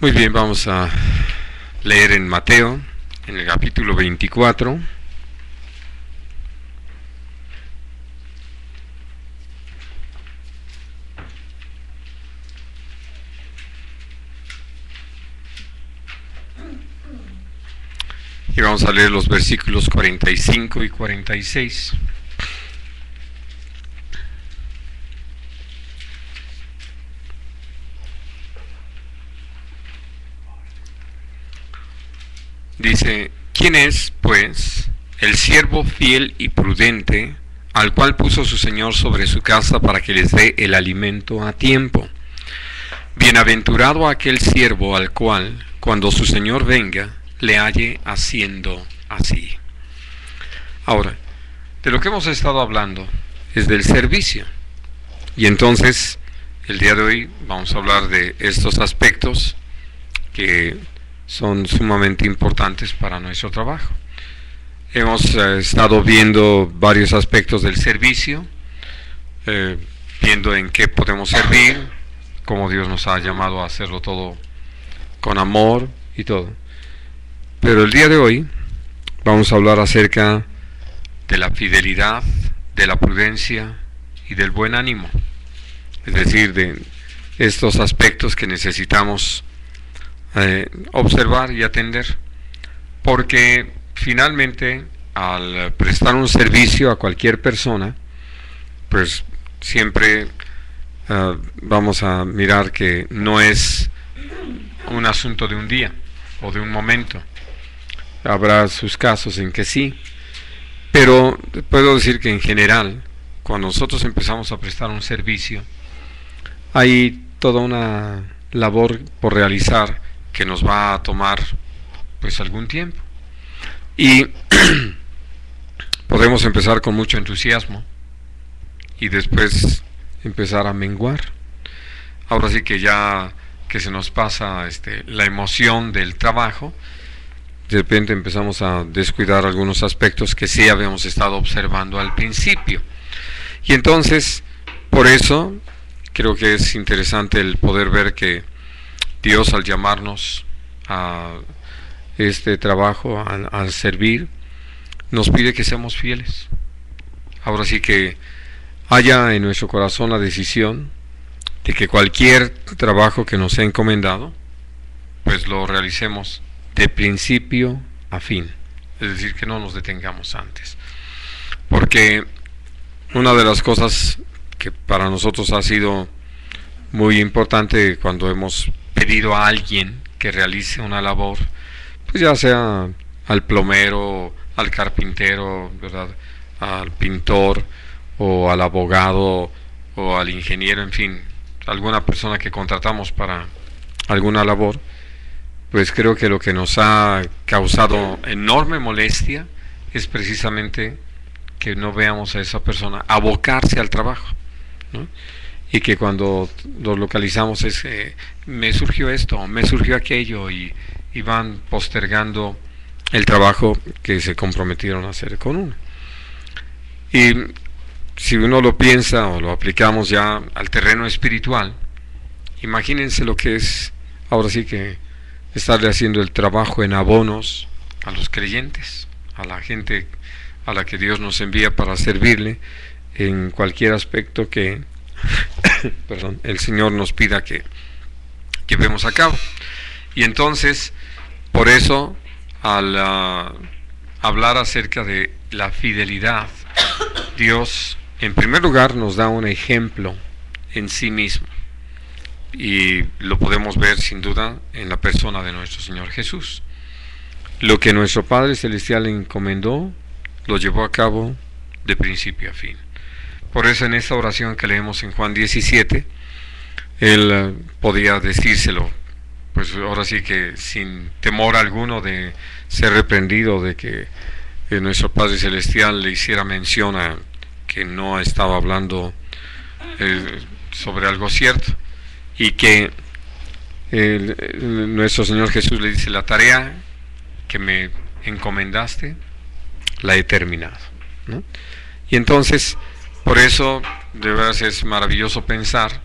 Muy bien, vamos a leer en Mateo, en el capítulo 24. Y vamos a leer los versículos 45 y 46. Dice: ¿Quién es, pues, el siervo fiel y prudente, al cual puso su Señor sobre su casa para que les dé el alimento a tiempo? Bienaventurado aquel siervo al cual, cuando su Señor venga, le halle haciendo así. Ahora, de lo que hemos estado hablando es del servicio. Y entonces, el día de hoy vamos a hablar de estos aspectos que son sumamente importantes para nuestro trabajo. Hemos estado viendo varios aspectos del servicio, viendo en qué podemos servir, cómo Dios nos ha llamado a hacerlo todo con amor y todo. Pero el día de hoy vamos a hablar acerca de la fidelidad, de la prudencia y del buen ánimo. Es decir, de estos aspectos que necesitamos observar y atender, porque finalmente al prestar un servicio a cualquier persona, pues siempre vamos a mirar que no es un asunto de un día o de un momento. Habrá sus casos en que sí, pero puedo decir que en general, cuando nosotros empezamos a prestar un servicio, hay toda una labor por realizar que nos va a tomar pues algún tiempo, y podemos empezar con mucho entusiasmo y después empezar a menguar. Ahora sí que ya que se nos pasa la emoción del trabajo, de repente empezamos a descuidar algunos aspectos que sí habíamos estado observando al principio. Y entonces, por eso creo que es interesante el poder ver que Dios, al llamarnos a este trabajo, al servir, nos pide que seamos fieles. Ahora sí que haya en nuestro corazón la decisión de que cualquier trabajo que nos sea encomendado, pues lo realicemos de principio a fin. Es decir, que no nos detengamos antes. Porque una de las cosas que para nosotros ha sido muy importante cuando hemos pedido a alguien que realice una labor, pues ya sea al plomero, al carpintero, ¿verdad?, al pintor, o al abogado, o al ingeniero, en fin, alguna persona que contratamos para alguna labor, pues creo que lo que nos ha causado enorme molestia es precisamente que no veamos a esa persona abocarse al trabajo, ¿no? Y que cuando lo localizamos es me surgió esto, me surgió aquello, y van postergando el trabajo que se comprometieron a hacer con uno. Y si uno lo piensa o lo aplicamos ya al terreno espiritual, imagínense lo que es ahora sí que estarle haciendo el trabajo en abonos a los creyentes, a la gente a la que Dios nos envía para servirle en cualquier aspecto que perdón, el Señor nos pida que llevemos a cabo. Y entonces, por eso, al hablar acerca de la fidelidad, Dios en primer lugar nos da un ejemplo en sí mismo, y lo podemos ver sin duda en la persona de nuestro Señor Jesús. Lo que nuestro Padre Celestial le encomendó, lo llevó a cabo de principio a fin. Por eso en esta oración que leemos en Juan 17, él podía decírselo, pues ahora sí que sin temor alguno de ser reprendido, de que nuestro Padre Celestial le hiciera mención a que no estaba hablando sobre algo cierto, y que nuestro Señor Jesús le dice: la tarea que me encomendaste la he terminado, ¿no? Y entonces, por eso de verdad es maravilloso pensar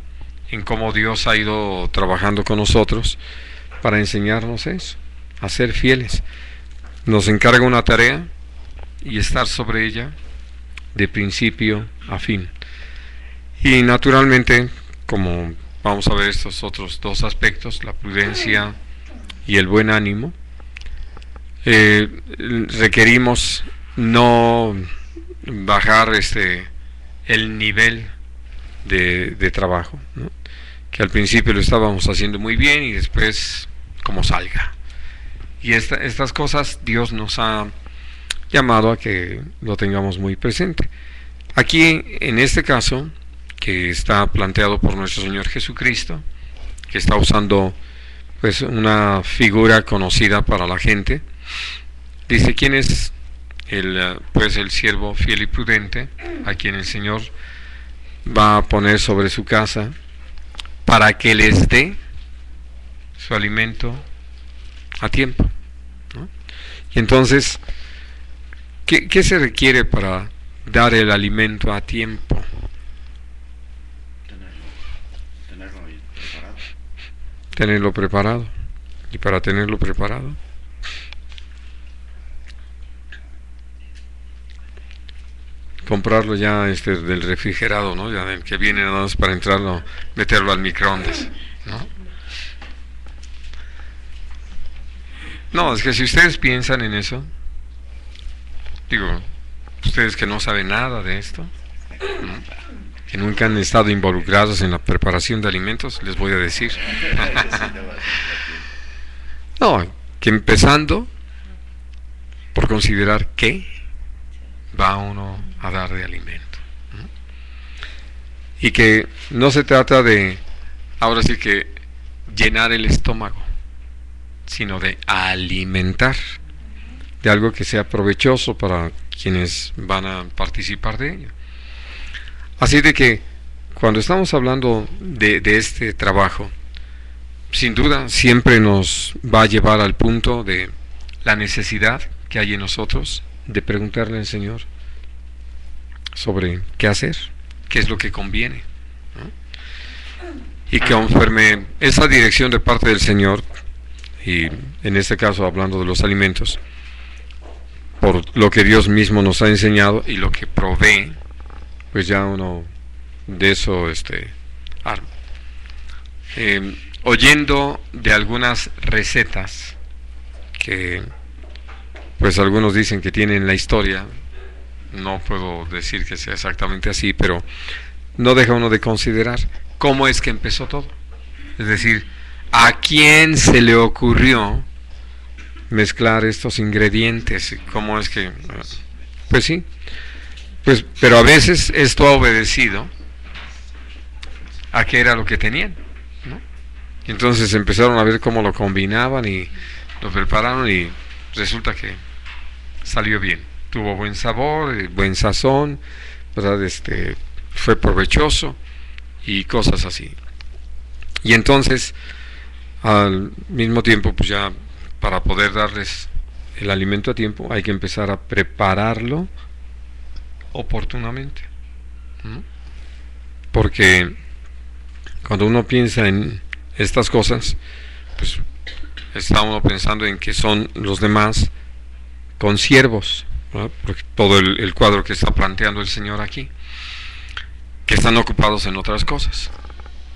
en cómo Dios ha ido trabajando con nosotros para enseñarnos eso, a ser fieles. Nos encarga una tarea y estar sobre ella de principio a fin. Y naturalmente, como vamos a ver estos otros dos aspectos, la prudencia y el buen ánimo, requerimos no bajar el nivel de trabajo, ¿no? Que al principio lo estábamos haciendo muy bien y después como salga. Y estas cosas Dios nos ha llamado a que lo tengamos muy presente. Aquí, en este caso, que está planteado por nuestro Señor Jesucristo, que está usando pues una figura conocida para la gente, dice: ¿quién es el siervo fiel y prudente a quien el Señor va a poner sobre su casa para que les dé su alimento a tiempo, ¿no? Y entonces, ¿qué se requiere para dar el alimento a tiempo? Tenerlo preparado. Y para tenerlo preparado, comprarlo ya del refrigerado, ¿no? Ya del que viene nada más para entrarlo, meterlo al microondas, ¿no? No, es que si ustedes piensan en eso, digo, ustedes que no saben nada de esto, ¿no?, que nunca han estado involucrados en la preparación de alimentos, les voy a decir. No, que empezando por considerar qué va uno a dar de alimento, ¿no? Y que no se trata de, ahora sí que, llenar el estómago, sino de alimentar de algo que sea provechoso para quienes van a participar de ello. Así de que cuando estamos hablando de este trabajo, sin duda siempre nos va a llevar al punto de la necesidad que hay en nosotros de preguntarle al Señor sobre qué hacer, qué es lo que conviene, ¿no? Y que conforme esa dirección de parte del Señor, y en este caso hablando de los alimentos, por lo que Dios mismo nos ha enseñado y lo que provee, pues ya uno de eso arma. Oyendo de algunas recetas que pues algunos dicen que tienen la historia, no puedo decir que sea exactamente así, pero no deja uno de considerar cómo es que empezó todo. Es decir, ¿a quién se le ocurrió mezclar estos ingredientes? ¿Cómo es que...? Pues sí, pues, pero a veces esto ha obedecido a qué era lo que tenían, ¿no? Y entonces empezaron a ver cómo lo combinaban y lo prepararon y resulta que salió bien, tuvo buen sabor, buen sazón, ¿verdad? Fue provechoso y cosas así. Y entonces, al mismo tiempo, pues ya para poder darles el alimento a tiempo, hay que empezar a prepararlo oportunamente, ¿no? Porque cuando uno piensa en estas cosas, pues está uno pensando en que son los demás consiervos, ¿no? Porque todo el cuadro que está planteando el Señor aquí, que están ocupados en otras cosas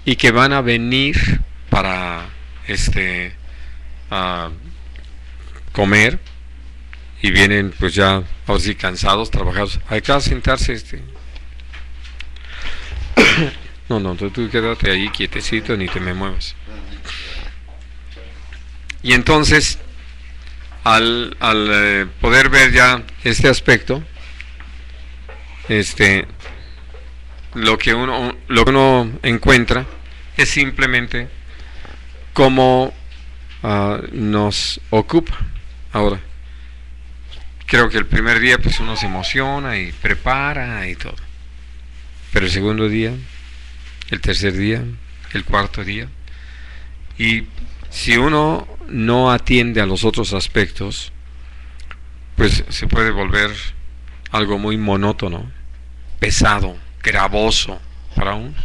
y que van a venir para a comer, y vienen pues ya ahora sí cansados, trabajados, acá a sentarse no, tú quédate ahí quietecito, ni te me muevas. Y entonces al poder ver ya este aspecto, lo que uno encuentra es simplemente cómo nos ocupa. Ahora, creo que el primer día pues uno se emociona y prepara y todo, pero el segundo día, el tercer día, el cuarto día, y si uno no atiende a los otros aspectos, pues se puede volver algo muy monótono, pesado, gravoso para uno.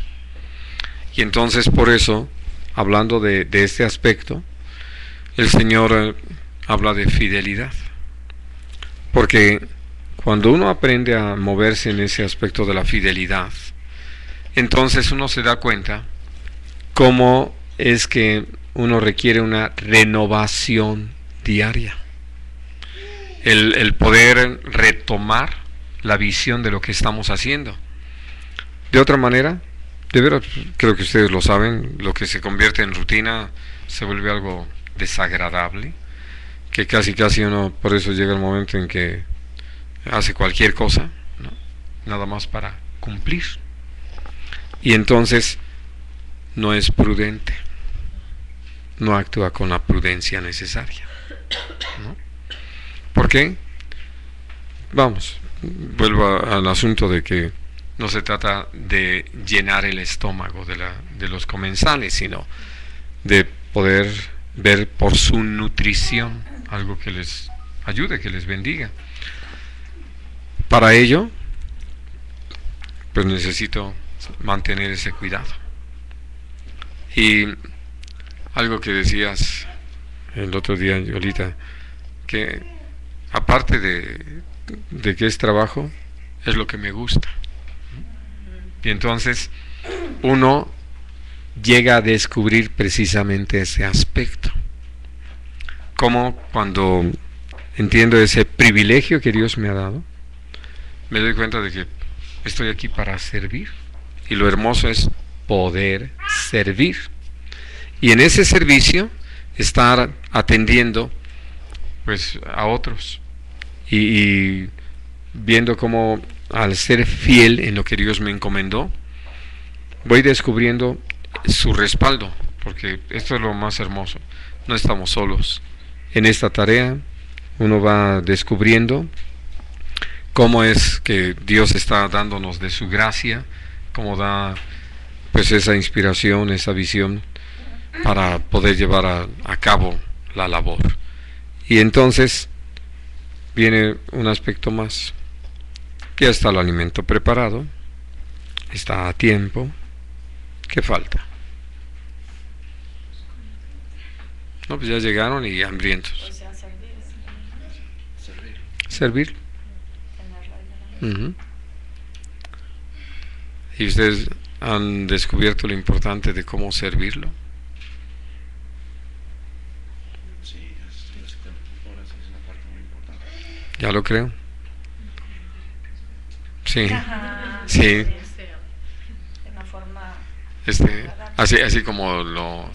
Y entonces por eso, hablando de este aspecto, el Señor habla de fidelidad. Porque cuando uno aprende a moverse en ese aspecto de la fidelidad, entonces uno se da cuenta cómo es que uno requiere una renovación diaria. El poder retomar la visión de lo que estamos haciendo. De otra manera, de veras, creo que ustedes lo saben, lo que se convierte en rutina se vuelve algo desagradable, que casi uno, por eso llega el momento en que hace cualquier cosa, ¿no? Nada más para cumplir. Y entonces no es prudente, no actúa con la prudencia necesaria, ¿no? ¿Por qué? Vamos, vuelvo al asunto de que no se trata de llenar el estómago de los comensales, sino de poder ver por su nutrición algo que les ayude, que les bendiga. Para ello, pues necesito mantener ese cuidado. Y algo que decías el otro día, Yolita, que aparte de que es trabajo, es lo que me gusta. Y entonces uno llega a descubrir precisamente ese aspecto. Como cuando entiendo ese privilegio que Dios me ha dado, me doy cuenta de que estoy aquí para servir. Y lo hermoso es poder servir. Y en ese servicio estar atendiendo pues a otros. Y viendo cómo al ser fiel en lo que Dios me encomendó, voy descubriendo su respaldo, porque esto es lo más hermoso. No estamos solos en esta tarea. Uno va descubriendo cómo es que Dios está dándonos de su gracia, cómo da pues esa inspiración, esa visión para poder llevar a cabo la labor. Y entonces viene un aspecto más. Ya está el alimento preparado, está a tiempo. ¿Qué falta? No, pues ya llegaron y hambrientos. O sea, servir. Servir. ¿Y ustedes han descubierto lo importante de cómo servirlo? Sí, es una parte muy importante. Ya lo creo. Sí, sí. De una forma Así como lo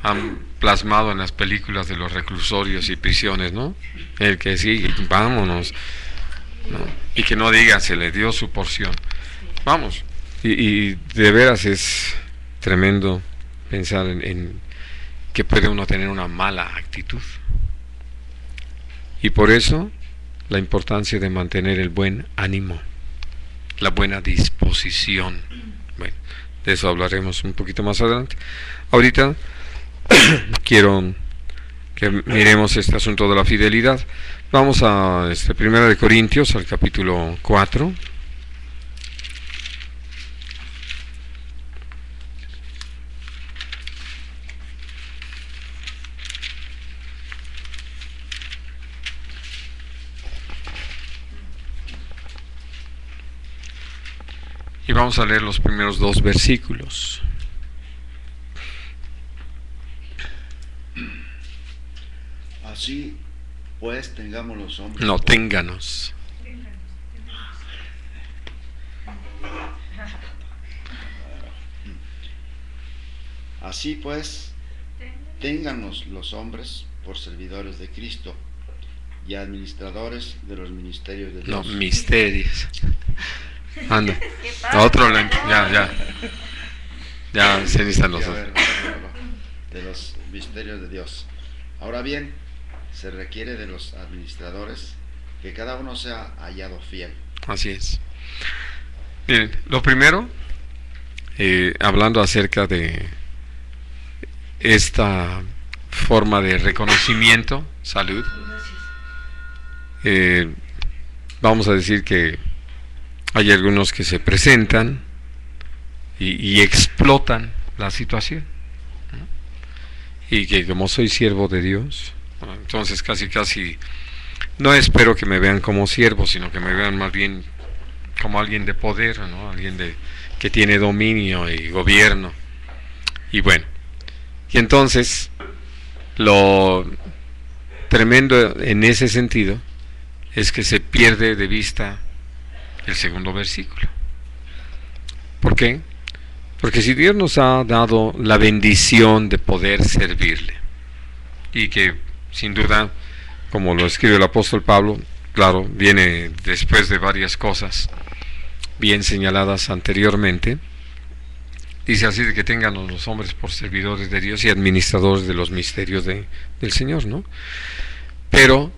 han plasmado en las películas de los reclusorios y prisiones, ¿no? El que sigue, vámonos, ¿no? Y que no diga, se le dio su porción. Vamos. Y de veras es tremendo pensar en que puede uno tener una mala actitud. Y por eso la importancia de mantener el buen ánimo, la buena disposición. Bueno, de eso hablaremos un poquito más adelante. Ahorita quiero que miremos este asunto de la fidelidad. Vamos a 1 de Corintios, al capítulo 4. Y vamos a leer los primeros 2 versículos. Así pues tengamos los hombres. No, ténganos. Así pues, téngannos los hombres por servidores de Cristo y administradores de los ministerios de No, Dios. misterios. Anda. Otro lento. Ya se necesitan los Sí, a dos. ver, de los misterios de Dios. Ahora bien, se requiere de los administradores que cada uno sea hallado fiel. Así es. Miren, lo primero, hablando acerca de esta forma de reconocimiento, salud, vamos a decir que hay algunos que se presentan y explotan la situación, ¿no? y que como soy siervo de Dios, entonces casi no espero que me vean como siervo, sino que me vean más bien como alguien de poder, ¿no? Alguien que tiene dominio y gobierno. Y bueno, y entonces lo tremendo en ese sentido es que se pierde de vista el segundo versículo. ¿Por qué? Porque si Dios nos ha dado la bendición de poder servirle, y que sin duda, como lo escribe el apóstol Pablo, claro, viene después de varias cosas bien señaladas anteriormente, dice así: de que tengan los hombres por servidores de Dios y administradores de los misterios del Señor, ¿no? Pero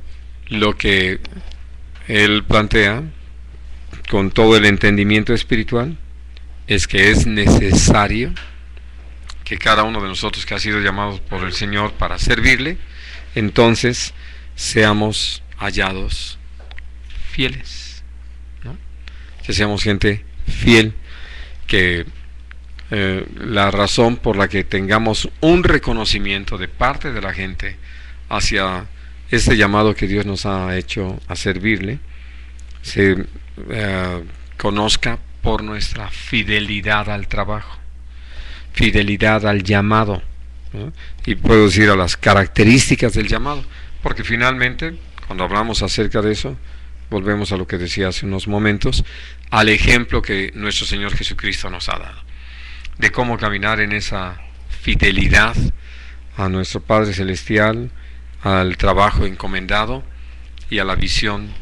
lo que él plantea con todo el entendimiento espiritual es que es necesario que cada uno de nosotros que ha sido llamado por el Señor para servirle, entonces seamos hallados fieles, ¿no? Que seamos gente fiel, que la razón por la que tengamos un reconocimiento de parte de la gente hacia este llamado que Dios nos ha hecho a servirle, se conozca por nuestra fidelidad al trabajo, fidelidad al llamado, ¿no? Y puedo decir a las características del llamado, porque finalmente, cuando hablamos acerca de eso, volvemos a lo que decía hace unos momentos, al ejemplo que nuestro Señor Jesucristo nos ha dado, de cómo caminar en esa fidelidad a nuestro Padre Celestial, al trabajo encomendado y a la visión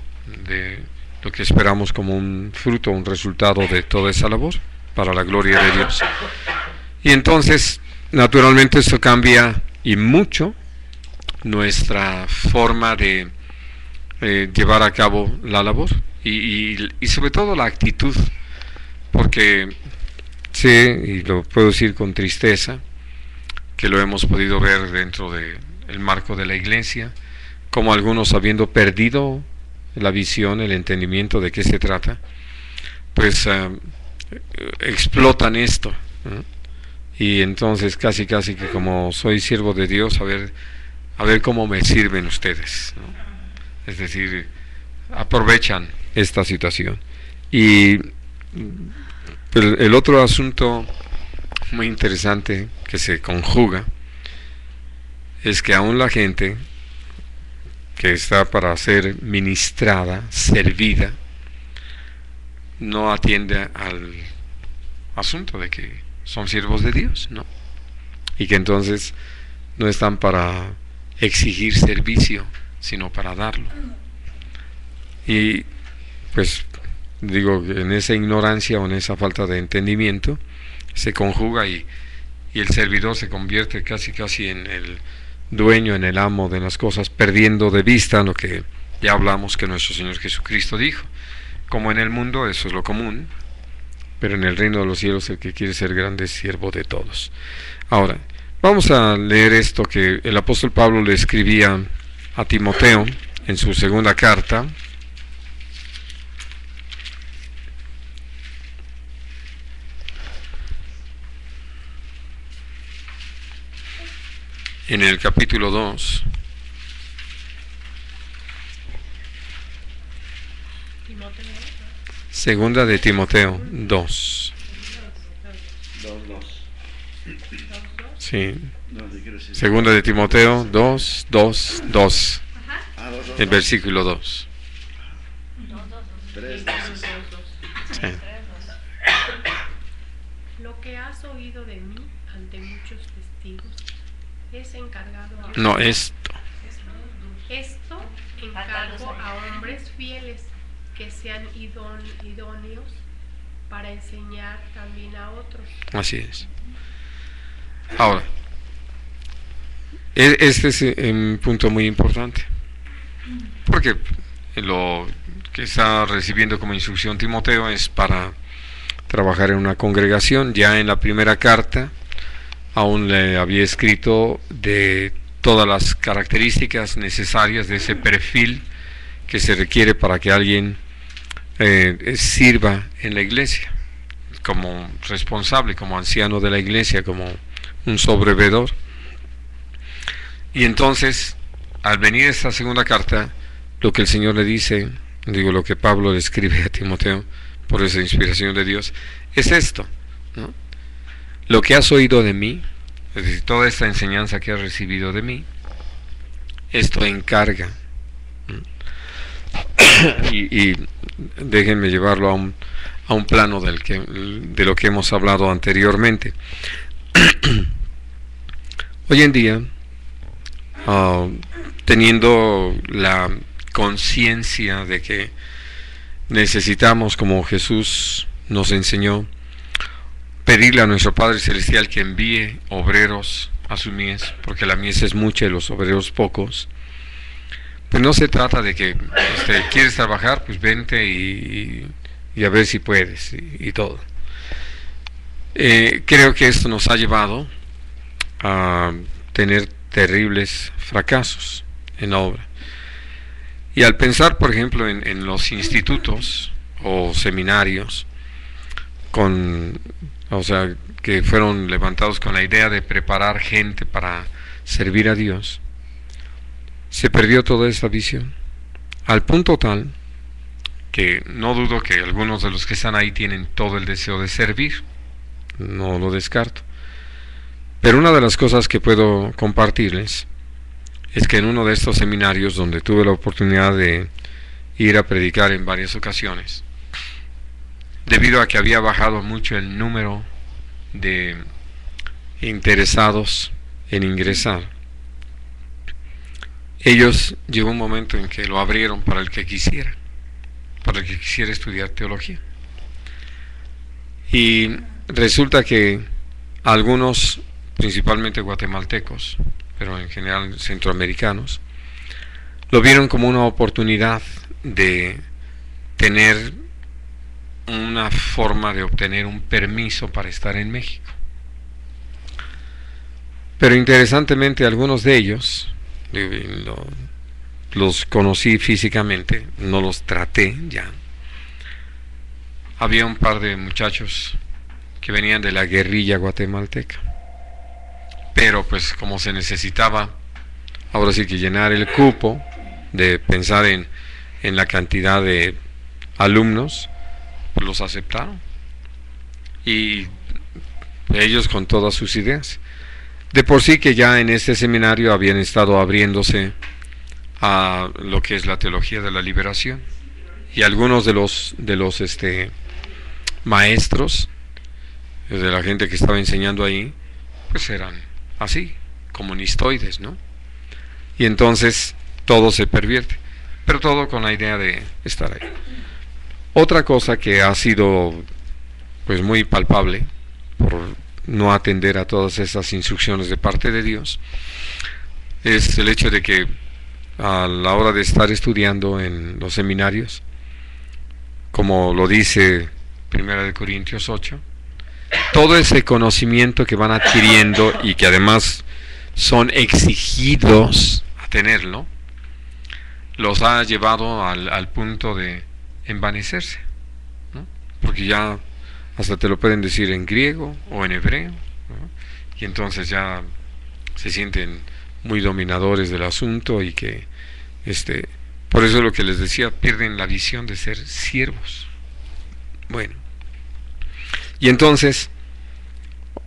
de lo que esperamos como un fruto, un resultado de toda esa labor, para la gloria de Dios. Y entonces, naturalmente, esto cambia y mucho nuestra forma de llevar a cabo la labor y sobre todo la actitud, porque sé, y lo puedo decir con tristeza, que lo hemos podido ver dentro del marco de la iglesia, como algunos, habiendo perdido la visión, el entendimiento de qué se trata, pues explotan esto, ¿no? Y entonces casi que como soy siervo de Dios, a ver cómo me sirven ustedes, ¿no? Es decir, aprovechan esta situación. Y el otro asunto muy interesante que se conjuga es que aún la gente que está para ser ministrada, servida, no atiende al asunto de que son siervos de Dios, ¿no? Y que entonces no están para exigir servicio, sino para darlo. Y pues digo, en esa ignorancia o en esa falta de entendimiento se conjuga y el servidor se convierte casi en el dueño, en el amo de las cosas, perdiendo de vista lo que ya hablamos que nuestro Señor Jesucristo dijo. Como en el mundo eso es lo común, pero en el reino de los cielos el que quiere ser grande es siervo de todos. Ahora, vamos a leer esto que el apóstol Pablo le escribía a Timoteo en su segunda carta. En el capítulo 2. Segunda de Timoteo 2. Sí. Segunda de Timoteo 2. El versículo 2. Sí. Lo que has oído de mí ante muchos testigos es encargado a No, esto encargo a hombres fieles que sean idóneos para enseñar también a otros. Así es. Ahora, este es un punto muy importante, porque lo que está recibiendo como instrucción Timoteo es para trabajar en una congregación. Ya en la primera carta aún le había escrito de todas las características necesarias de ese perfil que se requiere para que alguien sirva en la iglesia, como responsable, como anciano de la iglesia, como un sobrevedor. Y entonces, al venir esta segunda carta, lo que el Señor le dice, lo que Pablo le escribe a Timoteo, por esa inspiración de Dios, es esto, ¿no? Lo que has oído de mí, es decir, toda esta enseñanza que has recibido de mí, esto encarga. Y déjenme llevarlo a un plano de lo que hemos hablado anteriormente. Hoy en día, teniendo la conciencia de que necesitamos, como Jesús nos enseñó, pedirle a nuestro Padre Celestial que envíe obreros a su mies, porque la mies es mucha y los obreros pocos. Pues no se trata de que quieres trabajar, pues vente y a ver si puedes y todo. Creo que esto nos ha llevado a tener terribles fracasos en la obra. Y al pensar, por ejemplo, en los institutos o seminarios, que fueron levantados con la idea de preparar gente para servir a Dios, se perdió toda esta visión, al punto tal que no dudo que algunos de los que están ahí tienen todo el deseo de servir, no lo descarto. Pero una de las cosas que puedo compartirles es que en uno de estos seminarios donde tuve la oportunidad de ir a predicar en varias ocasiones, debido a que había bajado mucho el número de interesados en ingresar, ellos llegó un momento en que lo abrieron para el que quisiera estudiar teología. Y resulta que algunos, principalmente guatemaltecos, pero en general centroamericanos, lo vieron como una oportunidad de tener una forma de obtener un permiso para estar en México. Pero interesantemente, algunos de ellos, los conocí físicamente, no los traté ya. Había un par de muchachos que venían de la guerrilla guatemalteca, pero pues como se necesitaba ahora sí que llenar el cupo, de pensar en la cantidad de alumnos, pues los aceptaron, y ellos con todas sus ideas. De por sí que ya en este seminario habían estado abriéndose a lo que es la teología de la liberación, y algunos de los maestros, de la gente que estaba enseñando ahí, pues eran así, comunistoides, ¿no? Y entonces todo se pervierte, pero todo con la idea de estar ahí. Otra cosa que ha sido pues muy palpable por no atender a todas esas instrucciones de parte de Dios es el hecho de que a la hora de estar estudiando en los seminarios, como lo dice 1 Corintios 8, todo ese conocimiento que van adquiriendo y que además son exigidos a tenerlo, los ha llevado al punto de envanecerse, ¿no? Porque ya hasta te lo pueden decir en griego o en hebreo, ¿no? Y entonces ya se sienten muy dominadores del asunto, y que por eso es lo que les decía, pierden la visión de ser siervos. Bueno, y entonces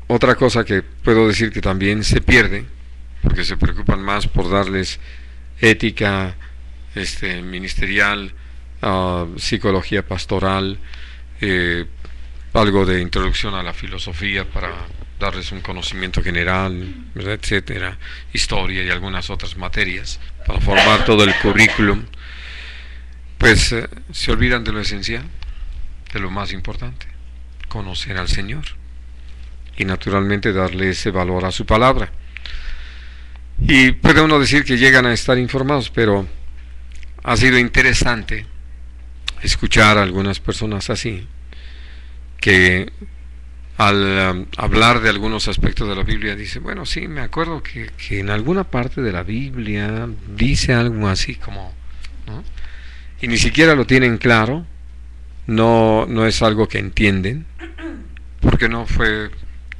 otra cosa que puedo decir que también se pierde, porque se preocupan más por darles ética ministerial, psicología pastoral, algo de introducción a la filosofía para darles un conocimiento general, ¿verdad?, etcétera, historia y algunas otras materias para formar todo el currículum. Pues se olvidan de lo esencial, de lo más importante: conocer al Señor y naturalmente darle ese valor a su palabra. Y puede uno decir que llegan a estar informados, pero ha sido interesante escuchar a algunas personas así, que al hablar de algunos aspectos de la Biblia dice: bueno, sí, me acuerdo que en alguna parte de la Biblia dice algo así como, ¿no? Y ni siquiera lo tienen claro, no es algo que entienden, porque no fue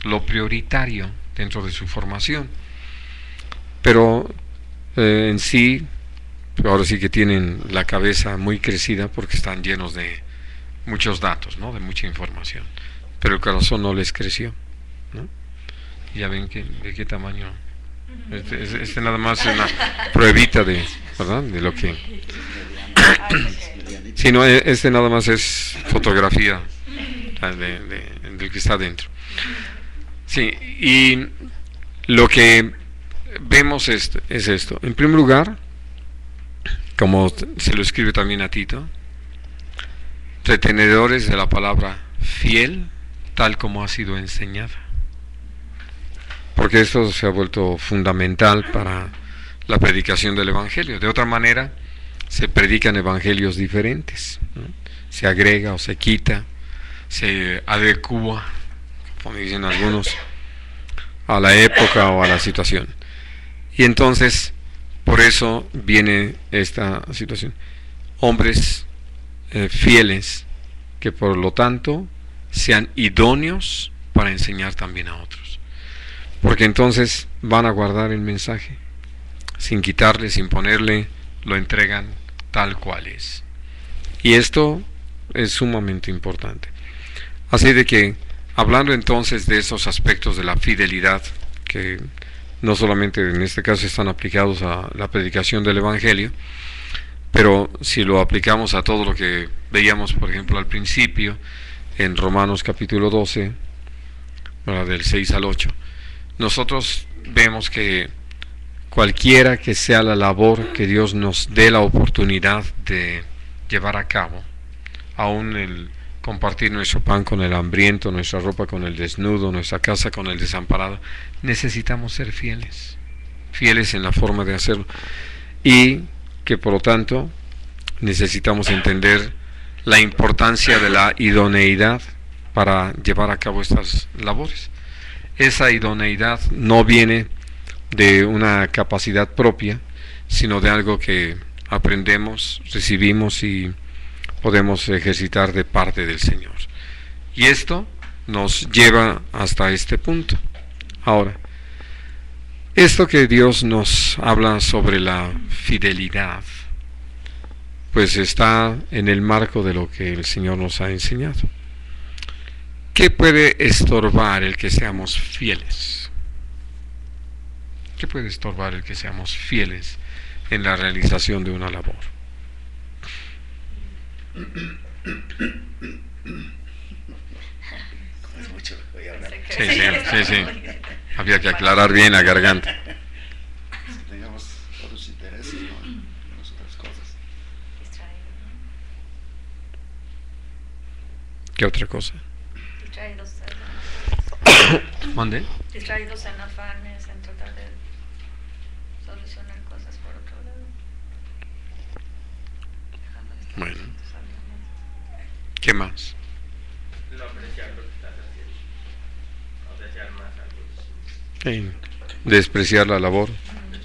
lo prioritario dentro de su formación. pero en sí, ahora sí que tienen la cabeza muy crecida porque están llenos de muchos datos, ¿no? De mucha información, pero el corazón no les creció, ¿no? Ya ven de qué tamaño. Este nada más es una pruebita de, ¿verdad? De lo que. Si no, este nada más es fotografía del que está dentro. Sí, y lo que vemos es esto. En primer lugar, como se lo escribe también a Tito, retenedores de la palabra fiel, tal como ha sido enseñada. Porque esto se ha vuelto fundamental para la predicación del Evangelio. De otra manera, se predican evangelios diferentes, ¿no? Se agrega o se quita, se adecúa, como dicen algunos, a la época o a la situación. Y entonces, por eso viene esta situación. Hombres fieles, que por lo tanto sean idóneos para enseñar también a otros. Porque entonces van a guardar el mensaje, sin quitarle, sin ponerle, lo entregan tal cual es. Y esto es sumamente importante. Así de que, hablando entonces de esos aspectos de la fidelidad, que no solamente en este caso están aplicados a la predicación del Evangelio, pero si lo aplicamos a todo lo que veíamos, por ejemplo, al principio, en Romanos capítulo 12, del 6 al 8, nosotros vemos que cualquiera que sea la labor que Dios nos dé la oportunidad de llevar a cabo, aún el compartir nuestro pan con el hambriento, nuestra ropa con el desnudo, nuestra casa con el desamparado, necesitamos ser fieles, fieles en la forma de hacerlo, y que por lo tanto necesitamos entender la importancia de la idoneidad para llevar a cabo estas labores. Esa idoneidad no viene de una capacidad propia, sino de algo que aprendemos, recibimos y podemos ejercitar de parte del Señor. Y esto nos lleva hasta este punto. Ahora, esto que Dios nos habla sobre la fidelidad, pues está en el marco de lo que el Señor nos ha enseñado. ¿Qué puede estorbar el que seamos fieles? ¿Qué puede estorbar el que seamos fieles en la realización de una labor? Sí. Había que aclarar bien la garganta. Tengamos otros intereses, ¿no? En las otras cosas. ¿Qué otra cosa? ¿Mande? Distraídos en afanes, en tratar de solucionar cosas por otro lado. Bueno. ¿Qué más? No apreciar lo que estás haciendo. Apreciar más algo. Sí. Despreciar la labor.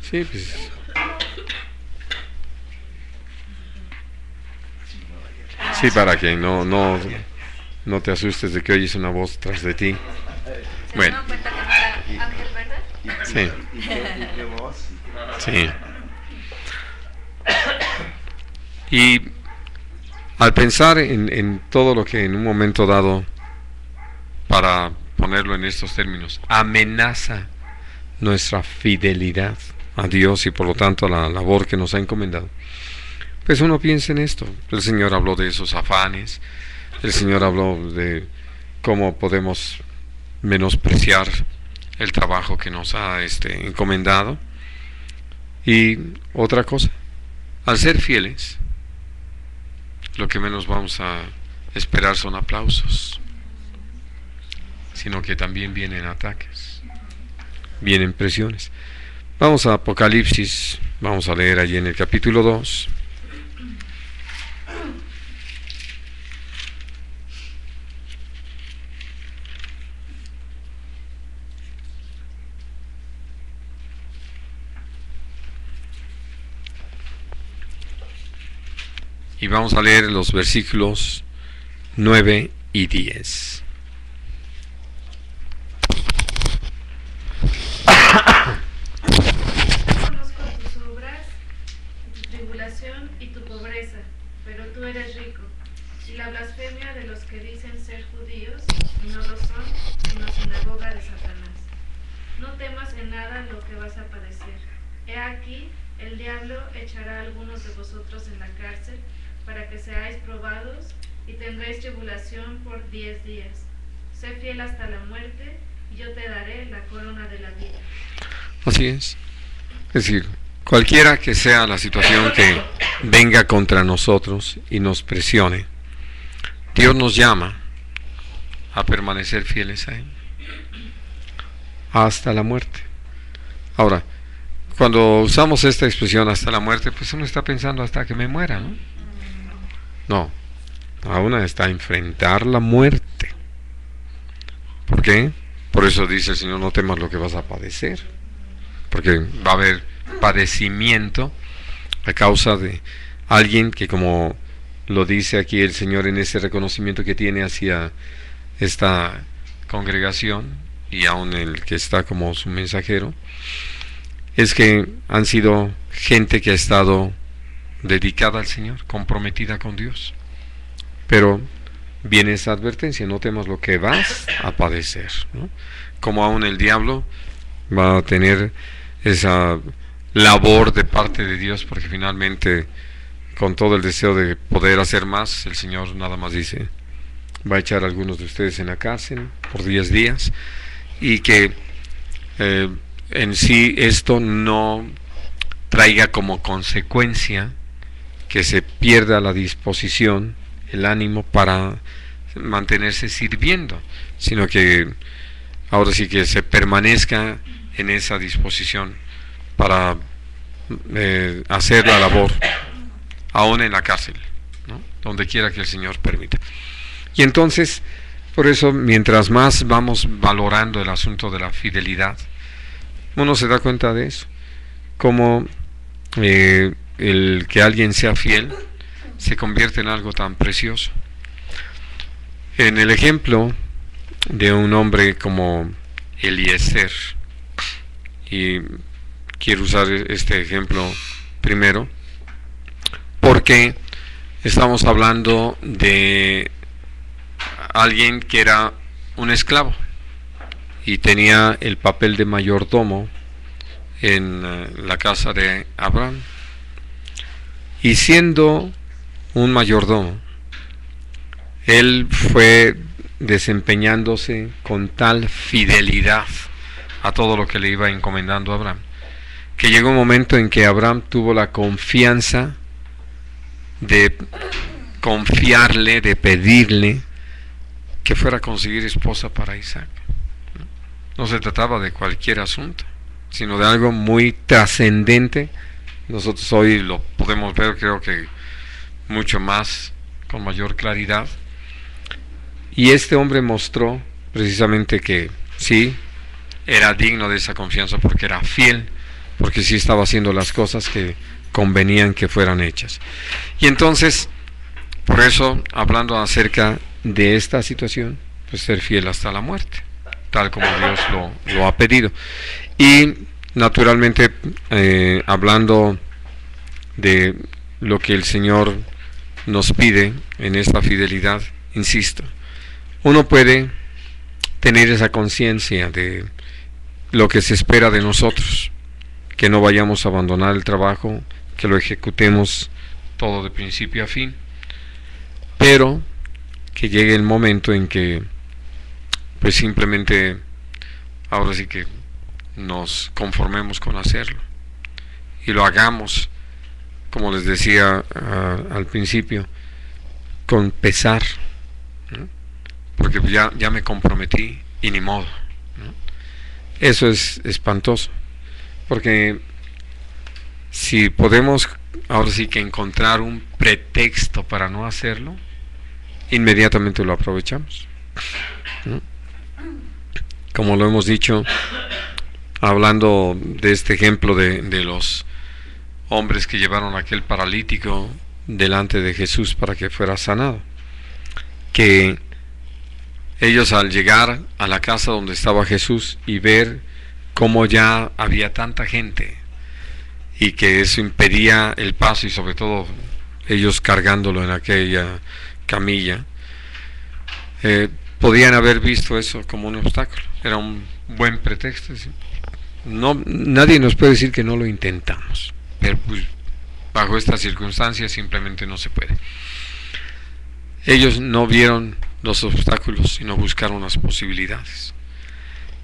Sí, pues. Sí, para que no te asustes de que oyes una voz tras de ti. ¿Se Bueno. dieron cuenta que no era ángel, verdad? Sí. Sí. Y al pensar en todo lo que en un momento dado, para ponerlo en estos términos, amenaza nuestra fidelidad a Dios y por lo tanto a la labor que nos ha encomendado, pues uno piensa en esto. El Señor habló de esos afanes, el Señor habló de cómo podemos menospreciar el trabajo que nos ha encomendado. Y otra cosa, al ser fieles, lo que menos vamos a esperar son aplausos, sino que también vienen ataques, vienen presiones. Vamos a Apocalipsis, vamos a leer allí en el capítulo 2. Y vamos a leer los versículos 9 y 10. nada lo que vas a padecer. He aquí, el diablo echará a algunos de vosotros en la cárcel para que seáis probados y tendréis tribulación por 10 días. Sé fiel hasta la muerte y yo te daré la corona de la vida. Así es. Es decir, cualquiera que sea la situación que venga contra nosotros y nos presione, Dios nos llama a permanecer fieles a Él hasta la muerte. Ahora, cuando usamos esta expresión hasta la muerte, pues uno está pensando hasta que me muera, ¿no? No, aún está enfrentar la muerte. ¿Por qué? Por eso dice el Señor, no temas lo que vas a padecer, porque va a haber padecimiento a causa de alguien que, como lo dice aquí el Señor en ese reconocimiento que tiene hacia esta congregación y aún el que está como su mensajero, es que han sido gente que ha estado dedicada al Señor, comprometida con Dios. Pero viene esa advertencia, no temas lo que vas a padecer, ¿no? Como aún el diablo va a tener esa labor de parte de Dios, porque finalmente, con todo el deseo de poder hacer más, el Señor nada más dice, va a echar a algunos de ustedes en la cárcel por 10 días, y que en sí esto no traiga como consecuencia que se pierda la disposición, el ánimo para mantenerse sirviendo, sino que ahora sí que se permanezca en esa disposición para hacer la labor, aún en la cárcel, ¿no? Donde quiera que el Señor permita. Y entonces, por eso, mientras más vamos valorando el asunto de la fidelidad, uno se da cuenta de eso, como el que alguien sea fiel se convierte en algo tan precioso. En el ejemplo de un hombre como Eliezer, y quiero usar este ejemplo primero porque estamos hablando de alguien que era un esclavo y tenía el papel de mayordomo en la casa de Abraham, y siendo un mayordomo, él fue desempeñándose con tal fidelidad a todo lo que le iba encomendando a Abraham, que llegó un momento en que Abraham tuvo la confianza de confiarle, de pedirle que fuera a conseguir esposa para Isaac. No se trataba de cualquier asunto, sino de algo muy trascendente. Nosotros hoy lo podemos ver, creo que mucho más, con mayor claridad. Y este hombre mostró precisamente que sí, era digno de esa confianza porque era fiel, porque sí estaba haciendo las cosas que convenían que fueran hechas. Y entonces, por eso, hablando acerca de esta situación, pues ser fiel hasta la muerte, tal como Dios lo ha pedido. Y naturalmente, hablando de lo que el Señor nos pide en esta fidelidad, insisto, uno puede tener esa conciencia de lo que se espera de nosotros, que no vayamos a abandonar el trabajo, que lo ejecutemos todo de principio a fin, pero que llegue el momento en que pues simplemente ahora sí que nos conformemos con hacerlo y lo hagamos, como les decía al principio, con pesar, ¿no? Porque ya me comprometí y ni modo, ¿no? Eso es espantoso, porque si podemos ahora sí que encontrar un pretexto para no hacerlo, inmediatamente lo aprovechamos, ¿no? Como lo hemos dicho, hablando de este ejemplo de los hombres que llevaron a aquel paralítico delante de Jesús para que fuera sanado, que ellos al llegar a la casa donde estaba Jesús y ver cómo ya había tanta gente y que eso impedía el paso, y sobre todo ellos cargándolo en aquella camilla, podían haber visto eso como un obstáculo. Era un buen pretexto, ¿sí? nadie nos puede decir que no lo intentamos, pero pues, bajo estas circunstancias simplemente no se puede. Ellos no vieron los obstáculos, sino buscaron las posibilidades.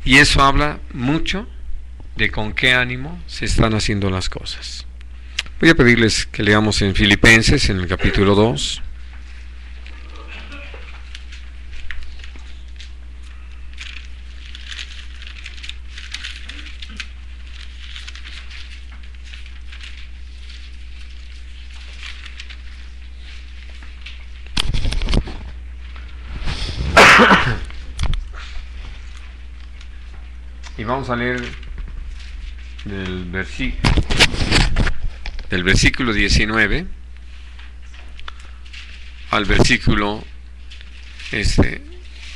Y eso habla mucho de con qué ánimo se están haciendo las cosas. Voy a pedirles que leamos en Filipenses, en el capítulo 2. Y vamos a leer del versículo 19 al versículo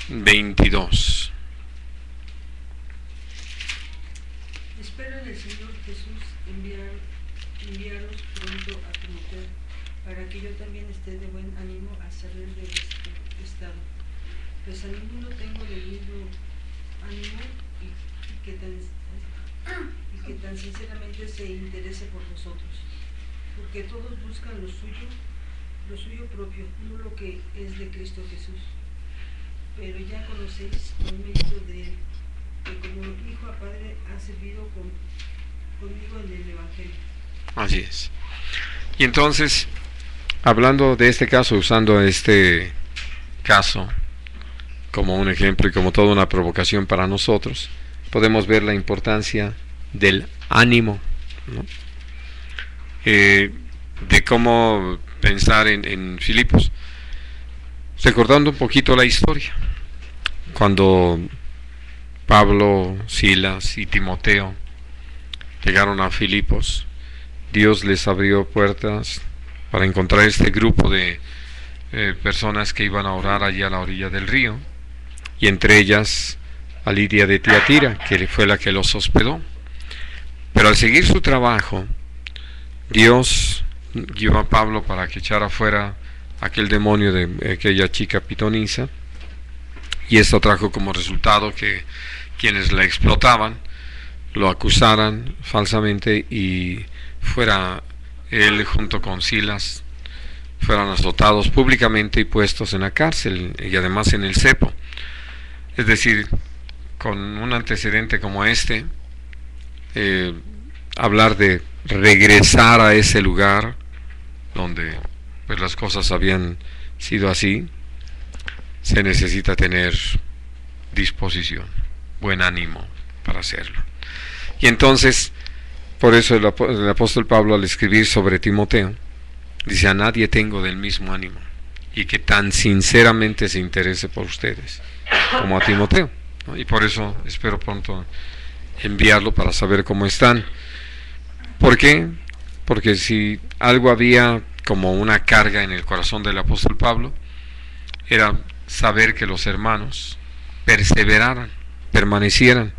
22. Espero en el Señor Jesús enviarlos pronto a Timoteo, para que yo también esté de buen ánimo al salir de este estado. Pues a ninguno tengo del mismo ánimo y que tan sinceramente se interese por vosotros, porque todos buscan lo suyo propio, no lo que es de Cristo Jesús. Pero ya conocéis el mérito de él, que como hijo a padre ha servido conmigo en el Evangelio. Así es. Y entonces, hablando de este caso, usando este caso como un ejemplo y como toda una provocación para nosotros, podemos ver la importancia del ánimo, ¿no? De cómo pensar en Filipos, recordando un poquito la historia, cuando Pablo, Silas y Timoteo llegaron a Filipos, Dios les abrió puertas para encontrar este grupo de personas que iban a orar allí a la orilla del río, y entre ellas a Lidia de Tiatira, que fue la que los hospedó. Pero al seguir su trabajo, Dios guió a Pablo para que echara fuera aquel demonio de aquella chica pitonisa, y esto trajo como resultado que quienes la explotaban lo acusaran falsamente y fuera él junto con Silas fueran azotados públicamente y puestos en la cárcel y además en el cepo. Es decir, con un antecedente como este, hablar de regresar a ese lugar donde pues las cosas habían sido así, se necesita tener disposición, buen ánimo para hacerlo. Y entonces, por eso el apóstol Pablo, al escribir sobre Timoteo, dice: a nadie tengo del mismo ánimo, y que tan sinceramente se interese por ustedes como a Timoteo, ¿no? Y por eso espero pronto enviarlo para saber cómo están. ¿Por qué? Porque si algo había como una carga en el corazón del apóstol Pablo, era saber que los hermanos perseveraran, permanecieran,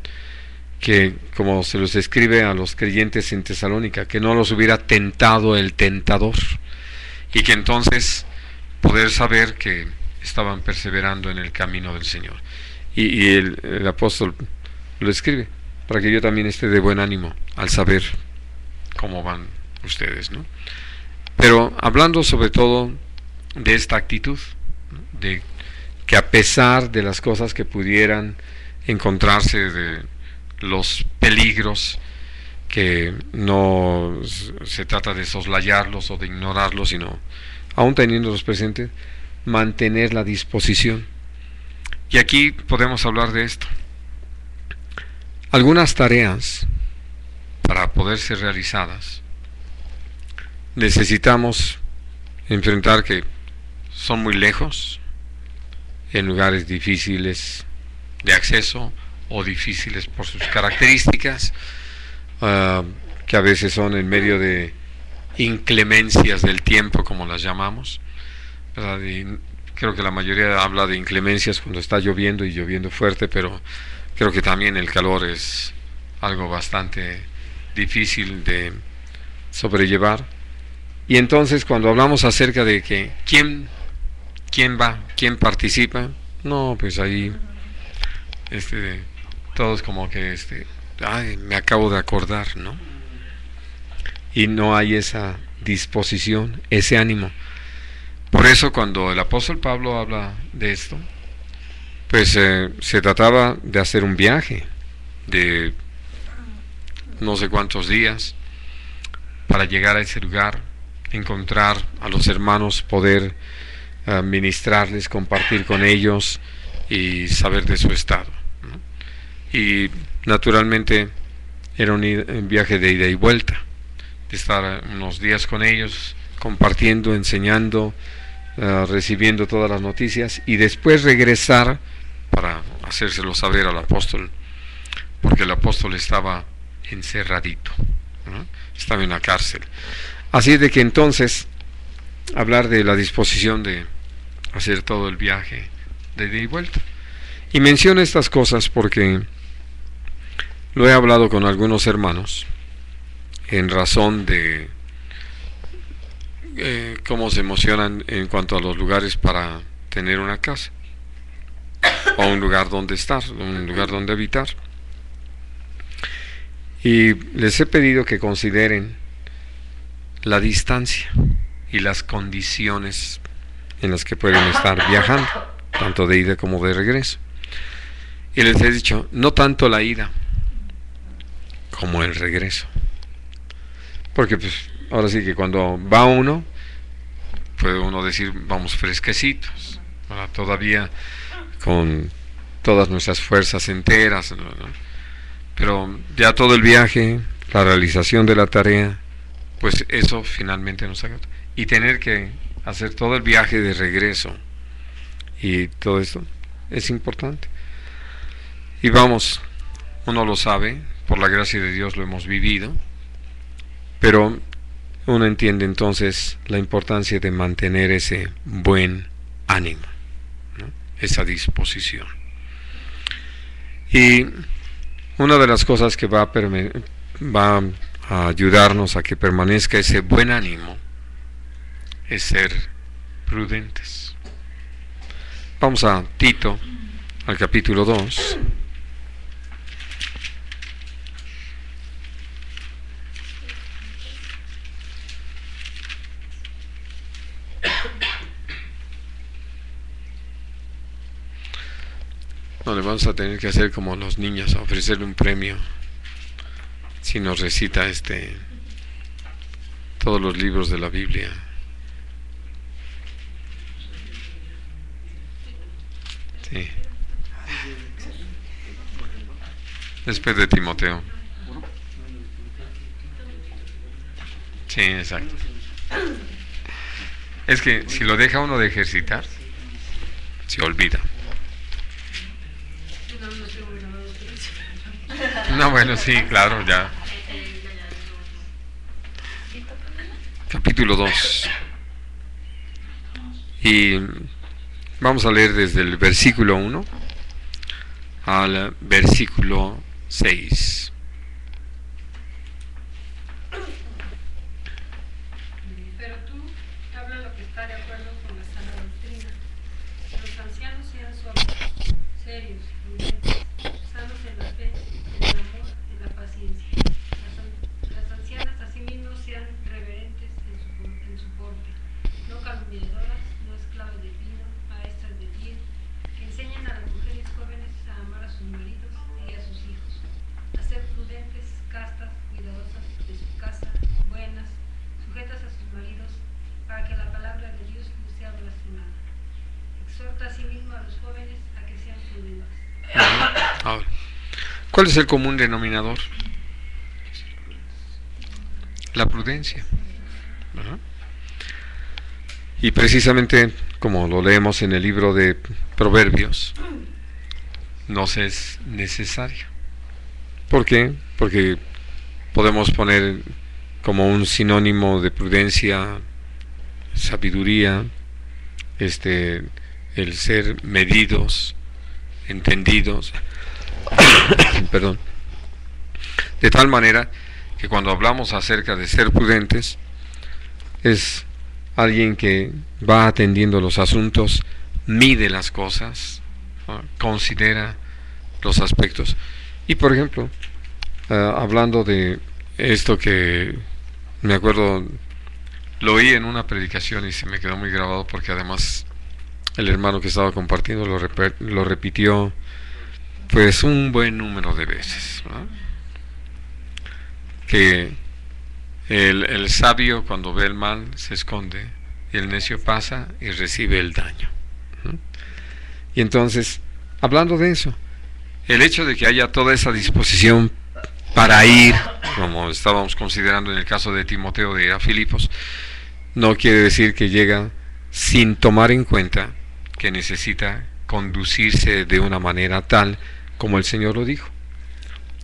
que como se los escribe a los creyentes en Tesalónica, que no los hubiera tentado el tentador, y que entonces poder saber que estaban perseverando en el camino del Señor. Y el apóstol lo escribe para que yo también esté de buen ánimo al saber cómo van ustedes, ¿no? Pero hablando sobre todo de esta actitud, ¿no? De que a pesar de las cosas que pudieran encontrarse, de los peligros, que no se trata de soslayarlos o de ignorarlos, sino aún teniéndolos presentes, mantener la disposición. Y aquí podemos hablar de esto. Algunas tareas, para poder ser realizadas, necesitamos enfrentar que son muy lejos, en lugares difíciles de acceso o difíciles por sus características, que a veces son en medio de inclemencias del tiempo, como las llamamos, ¿verdad? Y creo que la mayoría habla de inclemencias cuando está lloviendo y lloviendo fuerte, pero creo que también el calor es algo bastante difícil de sobrellevar. Y entonces cuando hablamos acerca de que quién va, quién participa, no, pues ahí todos como que ay, me acabo de acordar, ¿no? Y no hay esa disposición, ese ánimo. Por eso cuando el apóstol Pablo habla de esto, pues se trataba de hacer un viaje de no sé cuántos días para llegar a ese lugar, encontrar a los hermanos, poder ministrarles, compartir con ellos y saber de su estado, ¿no? Y naturalmente era un viaje de ida y vuelta, de estar unos días con ellos, compartiendo, enseñando, recibiendo todas las noticias y después regresar para hacérselo saber al apóstol, porque el apóstol estaba encerradito, ¿no? Estaba en la cárcel. Así de que entonces hablar de la disposición de hacer todo el viaje de ida y vuelta. Y menciono estas cosas porque lo he hablado con algunos hermanos en razón de cómo se emocionan en cuanto a los lugares para tener una casa o un lugar donde estar, un lugar donde habitar. Y les he pedido que consideren la distancia y las condiciones en las que pueden estar viajando, tanto de ida como de regreso. Y les he dicho, no tanto la ida como el regreso, porque pues ahora sí que cuando va uno, puede uno decir vamos fresquecitos, ¿verdad? Todavía con todas nuestras fuerzas enteras, ¿no? Pero ya todo el viaje, la realización de la tarea, pues eso finalmente nos agota. Y tener que hacer todo el viaje de regreso y todo esto es importante. Y vamos, uno lo sabe, por la gracia de Dios lo hemos vivido, pero uno entiende entonces la importancia de mantener ese buen ánimo, ¿no? Esa disposición. Y una de las cosas que va a ayudarnos a que permanezca ese buen ánimo es ser prudentes. Vamos a Tito, al capítulo 2. No le vamos a tener que hacer como los niños, ofrecerle un premio si nos recita todos los libros de la Biblia. Sí. Después de Timoteo. Sí, exacto. Es que si lo deja uno de ejercitar, se olvida. No, bueno, sí, claro, ya. Capítulo 2. Y vamos a leer desde el versículo 1 al versículo 6. Pero tú habla lo que está de acuerdo con la sana doctrina. Los ancianos sean suaves, serios, prudentes, sanos en la fe, en el amor, en la paciencia. Las ancianas asimismo sean reverentes en su porte, no calumniadoras, no esclavas de vino, maestras de bien, que enseñen a las mujeres jóvenes a amar a sus maridos y a sus hijos, a ser prudentes, castas, cuidadosas de su casa, buenas, sujetas a sus maridos, para que la palabra de Dios no sea blasfemada. Exhorta asimismo a los jóvenes a que sean prudentes. Ahora, ¿cuál es el común denominador? La prudencia. ¿Verdad? Y precisamente como lo leemos en el libro de Proverbios, nos es necesario. ¿Por qué? Porque podemos poner como un sinónimo de prudencia, sabiduría, el ser medidos, entendidos, perdón, de tal manera que cuando hablamos acerca de ser prudentes, es alguien que va atendiendo los asuntos, mide las cosas, ¿no? Considera los aspectos. Y por ejemplo, hablando de esto que me acuerdo, lo oí en una predicación y se me quedó muy grabado porque además el hermano que estaba compartiendo lo repitió pues un buen número de veces, ¿no? Que el sabio cuando ve el mal se esconde y el necio pasa y recibe el daño, ¿no? Y entonces, hablando de eso, el hecho de que haya toda esa disposición para ir, como estábamos considerando en el caso de Timoteo de ir a Filipos, no quiere decir que llega sin tomar en cuenta que necesita conducirse de una manera tal como el Señor lo dijo,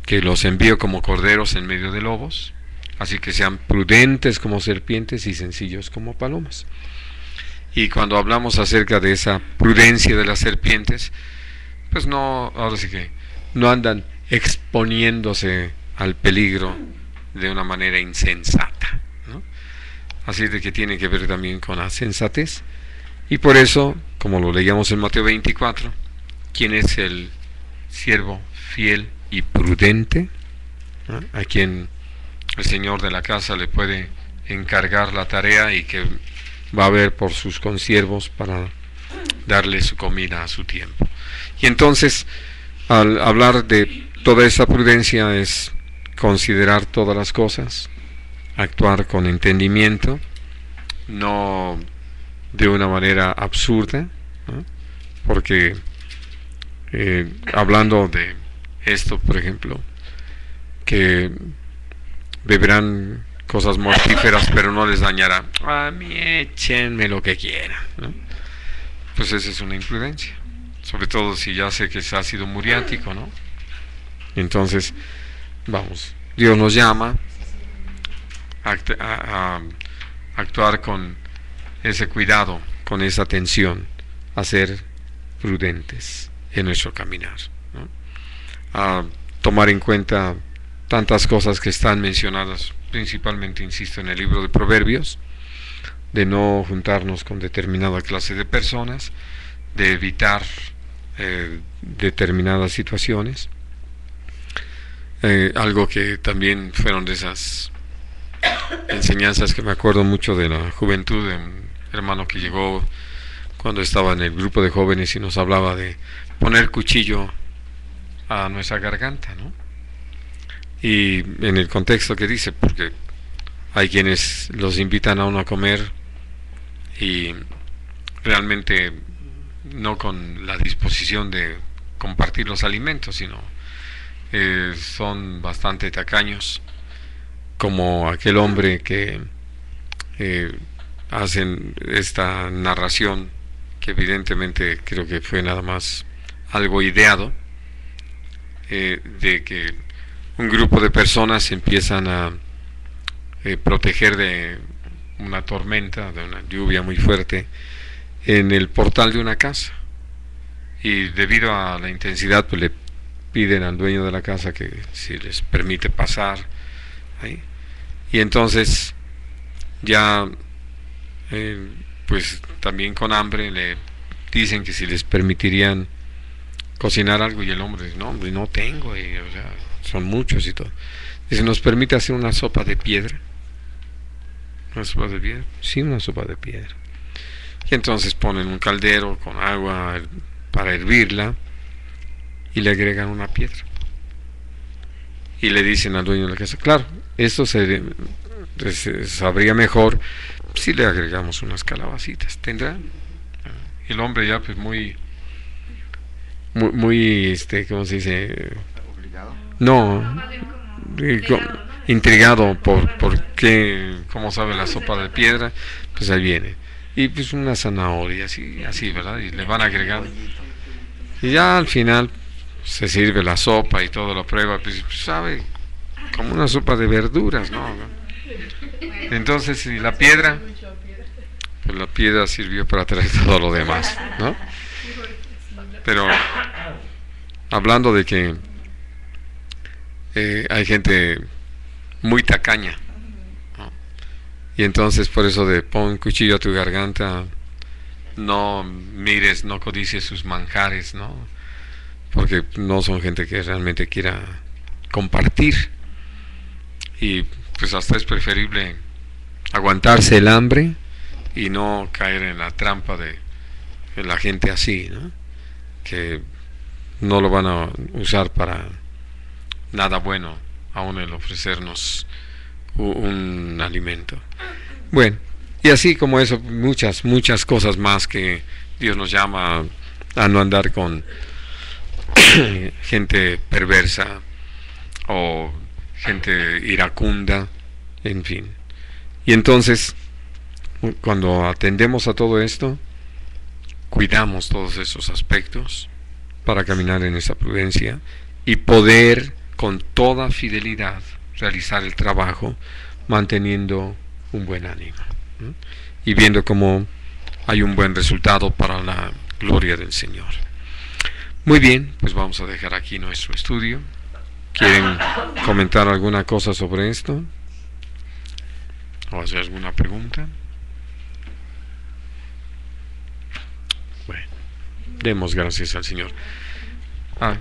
que los envío como corderos en medio de lobos, así que sean prudentes como serpientes y sencillos como palomas. Y cuando hablamos acerca de esa prudencia de las serpientes, pues no, ahora sí que no andan exponiéndose al peligro de una manera insensata, ¿no? Así de que tiene que ver también con la sensatez. Y por eso, como lo leíamos en Mateo 24, ¿quién es el siervo fiel y prudente? ¿No? A quien el señor de la casa le puede encargar la tarea y que va a ver por sus consiervos para darle su comida a su tiempo. Y entonces, al hablar de toda esa prudencia es considerar todas las cosas, actuar con entendimiento, no de una manera absurda, ¿no? Porque hablando de esto, por ejemplo, que beberán cosas mortíferas pero no les dañará, a mí échenme lo que quieran, ¿no? Pues esa es una imprudencia, sobre todo si ya sé que es ácido muriático, ¿no? Entonces, vamos, Dios nos llama a actuar con ese cuidado, con esa atención, a ser prudentes en nuestro caminar, ¿no? A tomar en cuenta tantas cosas que están mencionadas, principalmente, insisto, en el libro de Proverbios, de no juntarnos con determinada clase de personas, de evitar determinadas situaciones. Algo que también fueron de esas enseñanzas que me acuerdo mucho de la juventud, de un hermano que llegó cuando estaba en el grupo de jóvenes y nos hablaba de poner cuchillo a nuestra garganta, ¿no? Y en el contexto que dice, porque hay quienes los invitan a uno a comer y realmente no con la disposición de compartir los alimentos, sino son bastante tacaños, como aquel hombre que hacen esta narración, que evidentemente creo que fue nada más algo ideado, de que un grupo de personas empiezan a proteger de una tormenta, de una lluvia muy fuerte, en el portal de una casa, y debido a la intensidad pues le piden al dueño de la casa que si les permite pasar ahí, y entonces ya pues también con hambre le dicen que si les permitirían cocinar algo, y el hombre dice, no, no tengo, o sea, son muchos y todo. Dice, ¿nos permite hacer una sopa de piedra? ¿Una sopa de piedra? Sí, una sopa de piedra. Y entonces ponen un caldero con agua para hervirla y le agregan una piedra. Y le dicen al dueño de la casa, claro, esto se sabría mejor si le agregamos unas calabacitas. ¿Tendrá? Y el hombre ya pues muy ¿cómo se dice? ¿Obligado? No, intrigado por qué, cómo sabe la sopa de piedra, pues ahí viene. Y pues una zanahoria, así, ¿verdad? Y le van agregando. Y ya al final se sirve la sopa y todo lo prueba, pues sabe como una sopa de verduras, ¿no? Entonces, y la piedra, pues la piedra sirvió para traer todo lo demás, ¿no? Pero hablando de que hay gente muy tacaña, ¿no? Y entonces por eso de pon cuchillo a tu garganta, no mires, no codicies sus manjares, ¿no? Porque no son gente que realmente quiera compartir y pues hasta es preferible aguantarse el hambre y no caer en la trampa de la gente así, ¿no? Que no lo van a usar para nada bueno, aún el ofrecernos un alimento. Bueno, y así como eso, muchas cosas más que Dios nos llama a no andar con gente perversa o gente iracunda, en fin. Y entonces, cuando atendemos a todo esto, cuidamos todos esos aspectos para caminar en esa prudencia y poder con toda fidelidad realizar el trabajo manteniendo un buen ánimo, ¿no? Y viendo cómo hay un buen resultado para la gloria del Señor. Muy bien, pues vamos a dejar aquí nuestro estudio. ¿Quieren comentar alguna cosa sobre esto? ¿O hacer alguna pregunta? Bueno, demos gracias al Señor.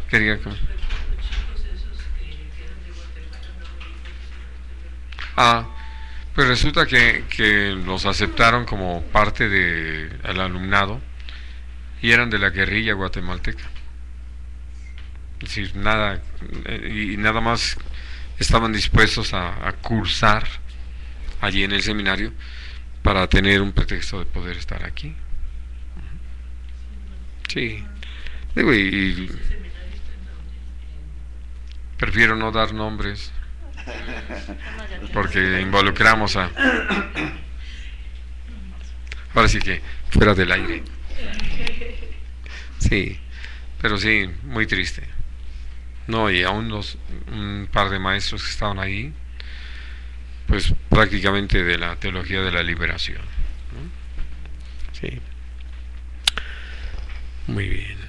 Quería... pues resulta que los aceptaron como parte del alumnado y eran de la guerrilla guatemalteca. Es decir, nada más estaban dispuestos a cursar allí en el seminario para tener un pretexto de poder estar aquí. Sí. Digo, y prefiero no dar nombres porque involucramos a... Ahora sí que fuera del aire. Sí, pero sí, muy triste. No, y aún un par de maestros que estaban ahí, pues prácticamente de la teología de la liberación, ¿no? Sí. Muy bien.